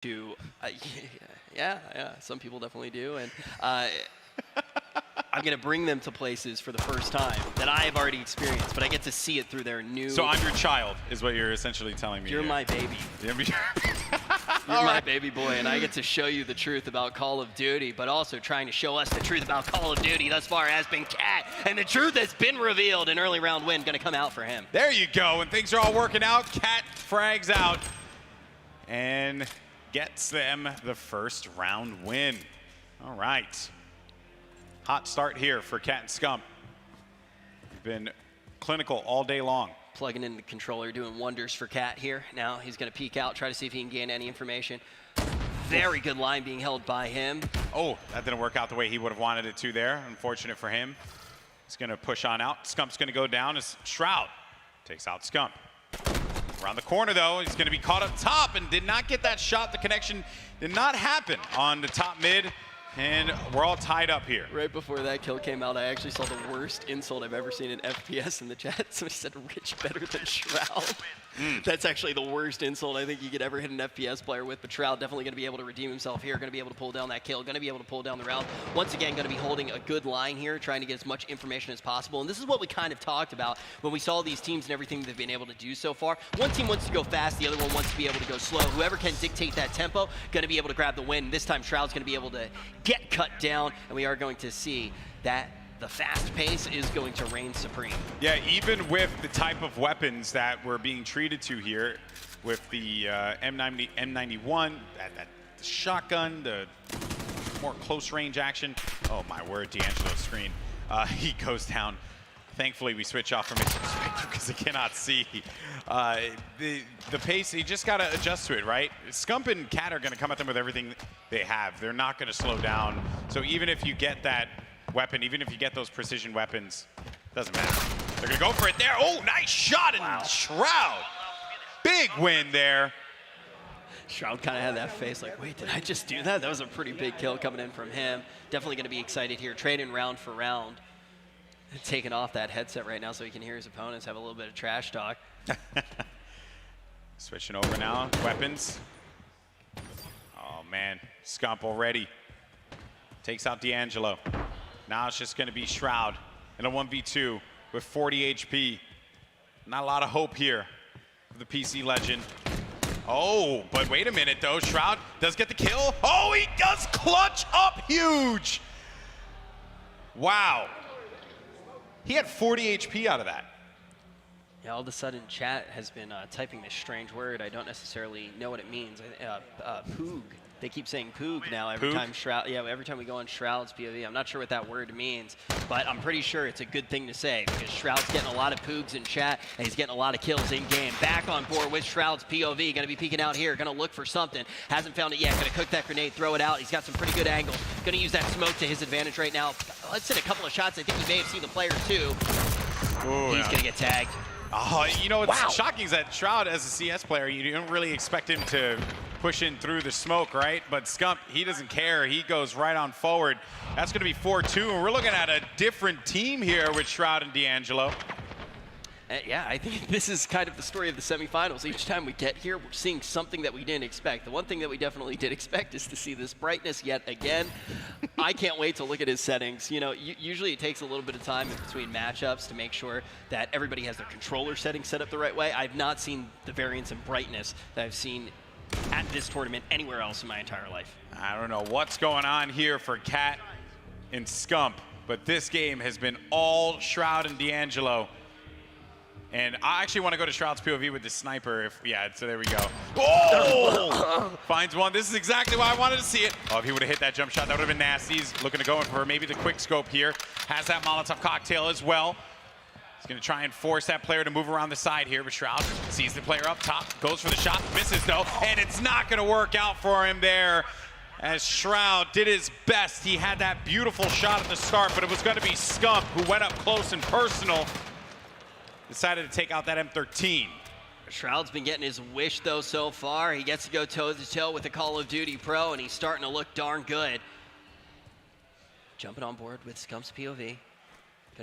to, yeah, some people definitely do, and I'm going to bring them to places for the first time that I have already experienced, but I get to see it through their new... So I'm your child, is what you're essentially telling me. You're my baby. You're my baby boy, and I get to show you the truth about Call of Duty, but also trying to show us the truth about Call of Duty thus far has been Cat, and the truth has been revealed. An early round win going to come out for him. There you go, and things are all working out. Cat frags out and gets them the first round win. All right. Hot start here for Cat and Scump. Been clinical all day long. Plugging in the controller, doing wonders for Cat here. Now he's going to peek out, try to see if he can gain any information. Very good line being held by him. Oh, that didn't work out the way he would have wanted it to there. Unfortunate for him. He's going to push on out. Scump's going to go down as Shroud takes out Scump. Around the corner, though, he's going to be caught up top and did not get that shot. The connection did not happen on the top mid. And we're all tied up here. Right before that kill came out, I actually saw the worst insult I've ever seen in FPS in the chat. Somebody said Rich better than Shroud. That's actually the worst insult I think you could ever hit an FPS player with, but Shroud definitely going to be able to redeem himself here, going to be able to pull down that kill, going to be able to pull down the round. Once again, going to be holding a good line here, trying to get as much information as possible. And this is what we kind of talked about when we saw these teams and everything they've been able to do so far. One team wants to go fast, the other one wants to be able to go slow. Whoever can dictate that tempo, going to be able to grab the win. This time, Shroud's going to be able to get cut down, and we are going to see that the fast pace is going to reign supreme. Yeah, even with the type of weapons that we're being treated to here, with the M91, the shotgun, the more close range action. Oh my word, D'Angelo's screen. He goes down. Thankfully, we switch off from his perspective because he cannot see. The pace, you just got to adjust to it, right? Scump and Cat are going to come at them with everything they have. They're not going to slow down. So even if you get that weapon, even if you get those precision weapons, doesn't matter. They're going to go for it there. Oh, nice shot, and wow. Shroud. Big win there. Shroud kind of had that face like, wait, did I just do that? That was a pretty big kill coming in from him. Definitely going to be excited here, trading round for round. Taking off that headset right now so he can hear his opponents have a little bit of trash talk. Switching over now, weapons. Oh man, Scump already takes out D'Angelo. Now it's just gonna be Shroud in a 1v2 with 40 HP. Not a lot of hope here for the PC legend. Oh, but wait a minute though, Shroud does get the kill. Oh, he does clutch up huge. Wow. He had 40 HP out of that. Yeah, all of a sudden, chat has been typing this strange word. I don't necessarily know what it means. Poog. They keep saying Poog now every time Shroud. Yeah, every time we go on Shroud's POV. I'm not sure what that word means, but I'm pretty sure it's a good thing to say because Shroud's getting a lot of Poogs in chat and he's getting a lot of kills in game. Back on board with Shroud's POV. Going to be peeking out here. Going to look for something. Hasn't found it yet. Going to cook that grenade, throw it out. He's got some pretty good angles. Going to use that smoke to his advantage right now. Let's hit a couple of shots. I think he may have seen the player too. Ooh, he's going to get tagged. Oh, you know what's shocking is that Shroud, as a CS player, you don't really expect him to push in through the smoke, right? But Scump, he doesn't care. He goes right on forward. That's going to be 4-2, and we're looking at a different team here with Shroud and D'Angelo. Yeah, I think this is kind of the story of the semifinals. Each time we get here, we're seeing something that we didn't expect. The one thing that we definitely did expect is to see this brightness yet again. I can't wait to look at his settings. You know, usually it takes a little bit of time in between matchups to make sure that everybody has their controller settings set up the right way. I've not seen the variance in brightness that I've seen at this tournament anywhere else in my entire life. I don't know what's going on here for Cat and Scump, but this game has been all Shroud and D'Angelo. And I actually want to go to Shroud's POV with the sniper. So there we go. Oh! Finds one. This is exactly why I wanted to see it. Oh, if he would have hit that jump shot, that would have been nasty. He's looking to go in for maybe the quick scope here. Has that Molotov cocktail as well. He's going to try and force that player to move around the side here, but Shroud sees the player up top, goes for the shot, misses though, and it's not going to work out for him there. As Shroud did his best. He had that beautiful shot at the start, but it was going to be Scump who went up close and personal. Decided to take out that M13. Shroud's been getting his wish, though, so far. He gets to go toe-to-toe with the Call of Duty Pro, and he's starting to look darn good. Jumping on board with Scump's POV. Going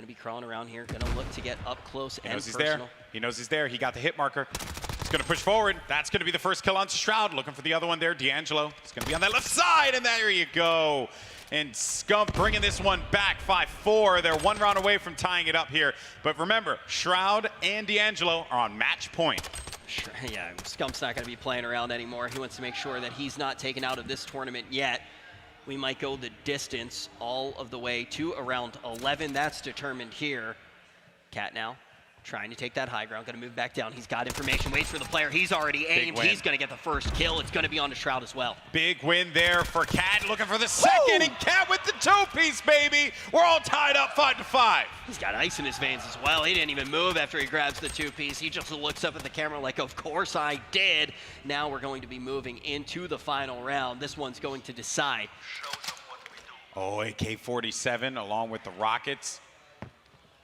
to be crawling around here. Going to look to get up close and personal. He knows he's there. He knows he's there. He got the hit marker. He's going to push forward. That's going to be the first kill on SHROUD. Looking for the other one there. D'Angelo is going to be on that left side, and there you go. And Scump bringing this one back 5-4. They're one round away from tying it up here. But remember, SHROUD and D'Angelo are on match point. Sure, yeah, Scump's not going to be playing around anymore. He wants to make sure that he's not taken out of this tournament yet. We might go the distance all of the way to around 11. That's determined here. Cat now trying to take that high ground, going to move back down. He's got information, waits for the player. He's already aimed. He's going to get the first kill. It's going to be on to SHROUD as well. Big win there for Cat, looking for the second, and Cat with the two-piece, baby. We're all tied up 5-5. He's got ice in his veins as well. He didn't even move after he grabs the two-piece. He just looks up at the camera like, of course I did. Now we're going to be moving into the final round. This one's going to decide. Oh, AK-47 along with the rockets.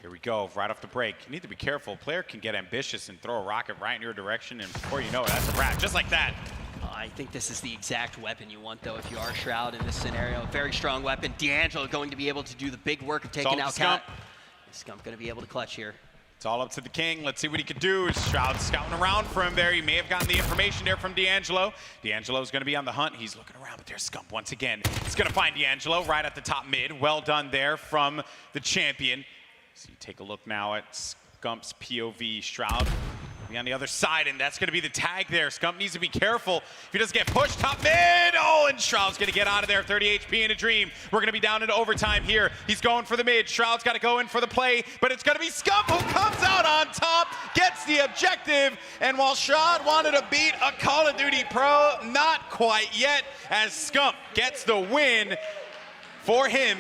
Here we go, right off the break. You need to be careful. A player can get ambitious and throw a rocket right in your direction, and before you know it, that's a wrap, just like that. I think this is the exact weapon you want, though, if you are SHROUD in this scenario. Very strong weapon. D'Angelo going to be able to do the big work of taking out Cat. Scump going to be able to clutch here. It's all up to the king. Let's see what he can do. SHROUD scouting around for him there. He may have gotten the information there from D'Angelo. D'Angelo's going to be on the hunt. He's looking around, but there's Scump once again. He's going to find D'Angelo right at the top mid. Well done there from the champion. So you take a look now at Scump's POV. SHROUD be on the other side, and that's going to be the tag there. Scump needs to be careful if he doesn't get pushed top mid. Oh, and SHROUD's going to get out of there. 30 HP in a dream. We're going to be down into overtime here. He's going for the mid. SHROUD's got to go in for the play, but it's going to be Scump who comes out on top, gets the objective, and while SHROUD wanted to beat a Call of Duty pro, not quite yet, as Scump gets the win for him.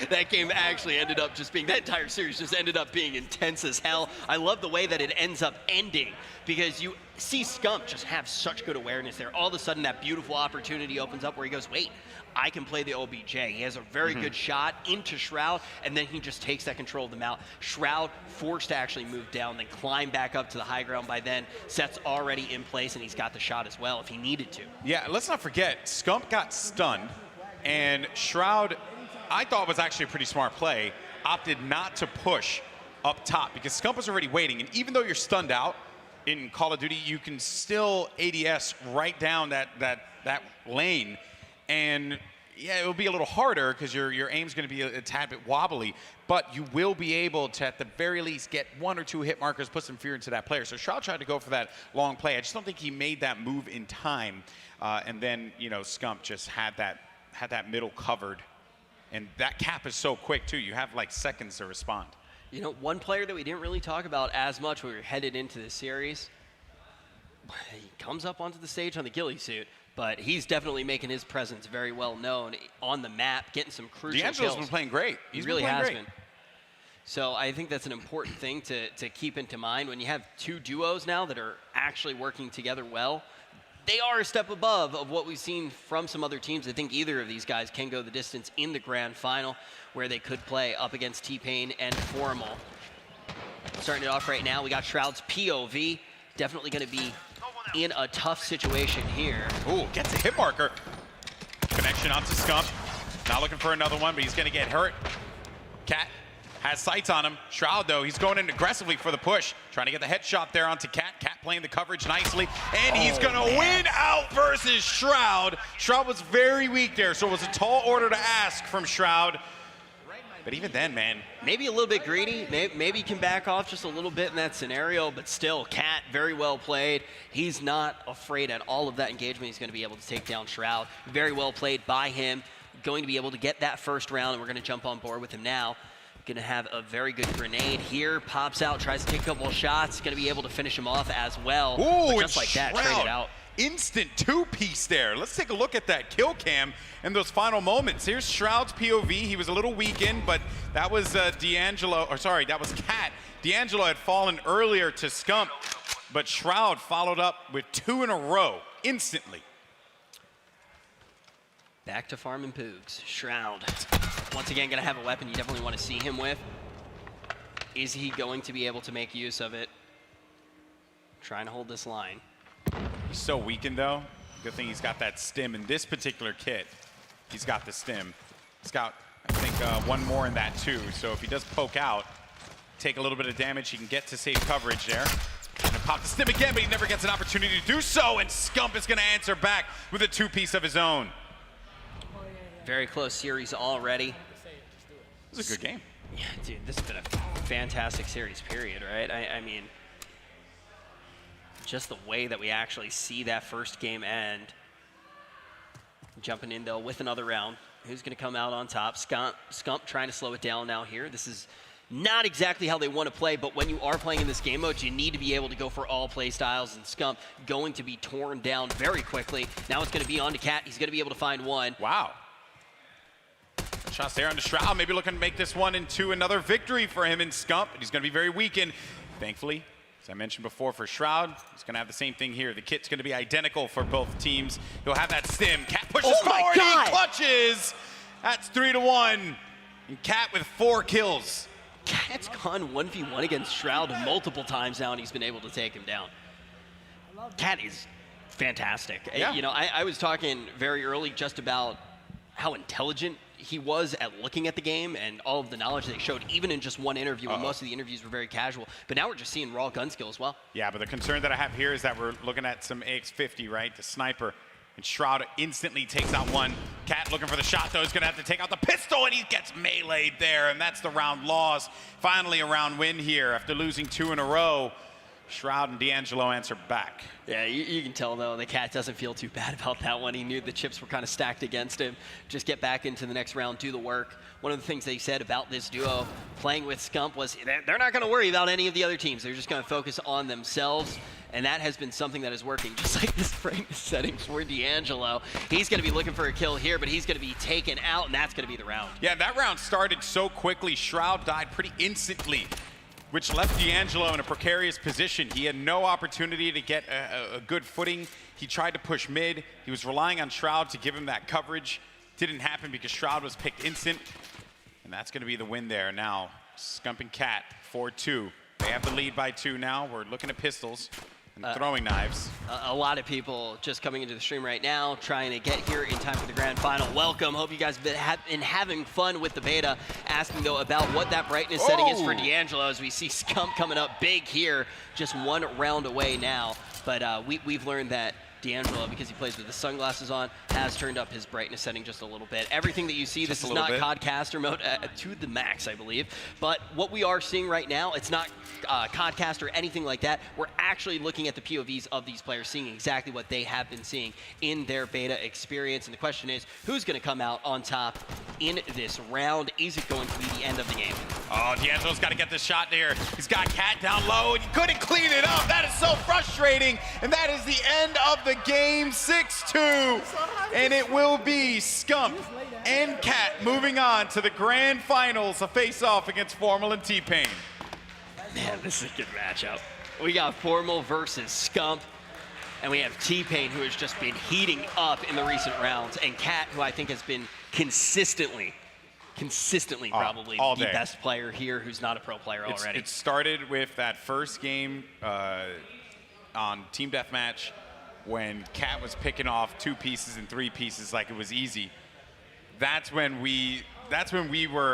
That game actually ended up just being, that entire series just ended up being intense as hell. I love the way that it ends up ending, because you see Scump just have such good awareness there. All of a sudden that beautiful opportunity opens up where he goes, wait, I can play the OBJ. He has a very good shot into SHROUD, and then he just takes that control of the mount. SHROUD forced to actually move down, then climb back up to the high ground by then. Set's already in place, and he's got the shot as well if he needed to. Yeah, let's not forget, Scump got stunned, and SHROUD, I thought was actually a pretty smart play, opted not to push up top because Scump was already waiting. And even though you're stunned out in Call of Duty, you can still ADS right down that lane. And yeah, it will be a little harder because your aim's going to be a tad bit wobbly, but you will be able to, at the very least, get 1 or 2 hit markers, put some fear into that player. So SHROUD tried to go for that long play. I just don't think he made that move in time. And then, you know, Scump just had that middle covered. And that cap is so quick, too. You have, like, seconds to respond. You know, one player that we didn't really talk about as much when we were headed into this series, he comes up onto the stage on the ghillie suit, but he's definitely making his presence very well known on the map, getting some crucial kills. D'Angelo's been playing great. He really has been. So I think that's an important thing to keep into mind. When you have 2 duos now that are actually working together well, they are a step above of what we've seen from some other teams. I think either of these guys can go the distance in the grand final, where they could play up against T-Pain and Formal. Starting it off right now, we got SHROUD's POV. Definitely going to be in a tough situation here. Ooh, gets a hit marker. Connection onto Scump. Not looking for another one, but he's going to get hurt. Cat has sights on him. SHROUD, though, he's going in aggressively for the push. Trying to get the headshot there onto Cat. Cat playing the coverage nicely. And he's going to win out versus SHROUD. SHROUD was very weak there, so it was a tall order to ask from SHROUD. But even then, man. Maybe a little bit greedy. Maybe he can back off just a little bit in that scenario, but still, Cat, very well played. He's not afraid at all of that engagement. He's going to be able to take down SHROUD. Very well played by him. Going to be able to get that first round, and we're going to jump on board with him now. Going to have a very good grenade here. Pops out, tries to take a couple of shots. Going to be able to finish him off as well. Ooh, but just like that, traded out. Instant 2-piece there. Let's take a look at that kill cam and those final moments. Here's SHROUD's POV. He was a little weakened, but that was D'Angelo, or sorry, that was Cat. D'Angelo had fallen earlier to Scump, but SHROUD followed up with 2 in a row instantly. Back to farming Poogs. SHROUD, once again, going to have a weapon you definitely want to see him with. Is he going to be able to make use of it? Trying to hold this line. He's so weakened, though. Good thing he's got that stim in this particular kit. He's got the stim. He's got, I think, 1 more in that, too. So if he does poke out, take a little bit of damage, he can get to safe coverage there. And pop the stim again, but he never gets an opportunity to do so, and Scump is going to answer back with a two-piece of his own. Very close series already. This is a good game. Yeah, dude, this has been a fantastic series, period, right? I mean, just the way that we actually see that first game end. Jumping in, though, with another round. Who's going to come out on top? Scump trying to slow it down now here. This is not exactly how they want to play, but when you are playing in this game mode, you need to be able to go for all play styles, and Scump going to be torn down very quickly. Now it's going to be on to Cat. He's going to be able to find one. Wow. Shots there on the Shroud, maybe looking to make this one into another victory for him in Scump. He's going to be very weakened. Thankfully, as I mentioned before, for Shroud, he's going to have the same thing here. The kit's going to be identical for both teams. He'll have that stim. Cat pushes forward, he clutches. That's 3-1. And Cat with 4 kills. Cat's gone 1v1 against Shroud multiple times now, and he's been able to take him down. Cat is fantastic. Yeah. You know, I was talking very early just about how intelligent he was at looking at the game and all of the knowledge that he showed, even in just one interview, when most of the interviews were very casual. But now we're just seeing raw gun skill as well. Yeah, but the concern that I have here is that we're looking at some AX-50, right? The sniper. And Shroud instantly takes out one. Cat looking for the shot, though. He's going to have to take out the pistol, and he gets meleeed there, and that's the round loss. Finally, a round win here after losing 2 in a row. Shroud and D'Angelo answer back. Yeah, you can tell, though, the Cat doesn't feel too bad about that one. He knew the chips were kind of stacked against him. Just get back into the next round, do the work. One of the things they said about this duo playing with Scump was they're not going to worry about any of the other teams. They're just going to focus on themselves, and that has been something that is working. Just like this brightness setting for D'Angelo. He's going to be looking for a kill here, but he's going to be taken out, and that's going to be the round. Yeah, that round started so quickly. Shroud died pretty instantly, which left D'Angelo in a precarious position. He had no opportunity to get a good footing. He tried to push mid. He was relying on Shroud to give him that coverage. Didn't happen because Shroud was picked instant. And that's going to be the win there. Now, Scump and Cat, 4-2. They have the lead by 2 now. We're looking at pistols and throwing knives. A lot of people just coming into the stream right now, trying to get here in time for the grand final. Welcome. Hope you guys have been having fun with the beta. Asking, though, about what that brightness setting is for D'Angelo, as we see Scump coming up big here, just 1 round away now. But we've learned that D'Angelo, because he plays with the sunglasses on, has turned up his brightness setting just a little bit. Everything that you see, this is not Codcaster mode to the max, I believe. But what we are seeing right now, it's not Codcast or anything like that. We're actually looking at the POVs of these players, seeing exactly what they have been seeing in their beta experience. And the question is, who's going to come out on top in this round? Is it going to be the end of the game? Oh, D'Angelo's got to get this shot there. He's got Cat down low, and he couldn't clean it up. That is so frustrating. And that is the end of the game, 6-2. And it will be Scump and Cat moving on to the grand finals, a face-off against Formal and T-Pain. Man, this is a good matchup. We got Formal versus Scump, and we have T-Pain, who has just been heating up in the recent rounds, and Cat, who I think has been consistently probably the best player here, who's not a pro player already. It started with that first game on Team Deathmatch when Cat was picking off 2 pieces and 3 pieces like it was easy. That's when we were